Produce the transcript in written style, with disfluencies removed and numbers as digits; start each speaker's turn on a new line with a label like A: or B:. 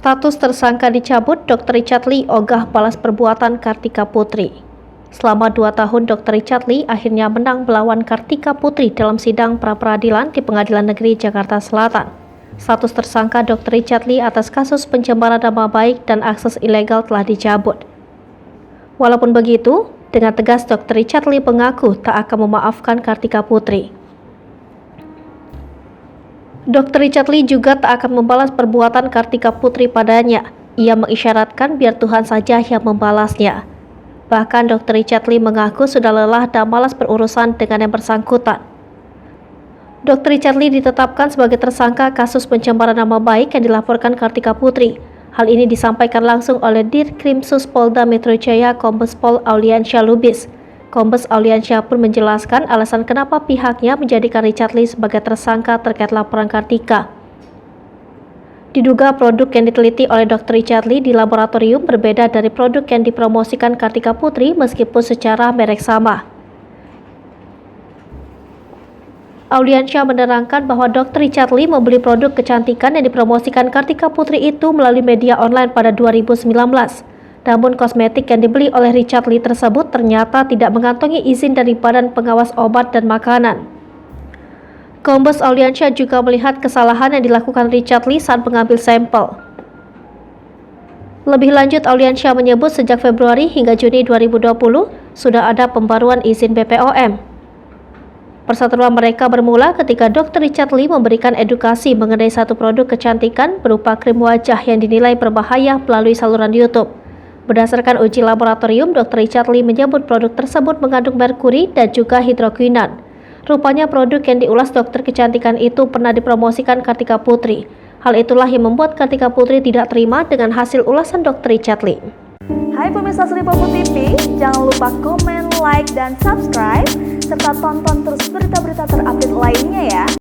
A: Status tersangka dicabut, Dr. Richard Lee ogah balas perbuatan Kartika Putri. Selama 2 tahun, Dr. Richard Lee akhirnya menang melawan Kartika Putri dalam sidang pra-peradilan di Pengadilan Negeri Jakarta Selatan. Status tersangka Dr. Richard Lee atas kasus pencemaran nama baik dan akses ilegal telah dicabut. Walaupun begitu, dengan tegas Dr. Richard Lee mengaku tak akan memaafkan Kartika Putri. Dr. Richard Lee juga tak akan membalas perbuatan Kartika Putri padanya. Ia mengisyaratkan biar Tuhan saja yang membalasnya. Bahkan Dr. Richard Lee mengaku sudah lelah dan malas berurusan dengan yang bersangkutan. Dr. Richard Lee ditetapkan sebagai tersangka kasus pencemaran nama baik yang dilaporkan Kartika Putri. Hal ini disampaikan langsung oleh Dirkrimsus Polda Metro Jaya Kombes Pol Auliansyah Lubis. Kombes Auliansyah pun menjelaskan alasan kenapa pihaknya menjadikan Richard Lee sebagai tersangka terkait laporan Kartika. Diduga produk yang diteliti oleh Dr. Richard Lee di laboratorium berbeda dari produk yang dipromosikan Kartika Putri meskipun secara merek sama. Auliansyah menerangkan bahwa Dr. Richard Lee membeli produk kecantikan yang dipromosikan Kartika Putri itu melalui media online pada 2019. Namun kosmetik yang dibeli oleh Richard Lee tersebut ternyata tidak mengantongi izin dari Badan Pengawas Obat dan Makanan. Kombes Auliansyah juga melihat kesalahan yang dilakukan Richard Lee saat mengambil sampel. Lebih lanjut, Auliansyah menyebut sejak Februari hingga Juni 2020 sudah ada pembaruan izin BPOM. Perseteruan mereka bermula ketika Dr. Richard Lee memberikan edukasi mengenai satu produk kecantikan berupa krim wajah yang dinilai berbahaya melalui saluran YouTube. Berdasarkan uji laboratorium, Dr. Richard Lee menyebut produk tersebut mengandung merkuri dan juga hidrokinon. Rupanya produk yang diulas dokter kecantikan itu pernah dipromosikan Kartika Putri. Hal itulah yang membuat Kartika Putri tidak terima dengan hasil ulasan Dr. Richard Lee.
B: Hai pemirsa Sri Popo TV, jangan lupa komen, like, dan subscribe, serta tonton terus berita-berita terupdate lainnya ya.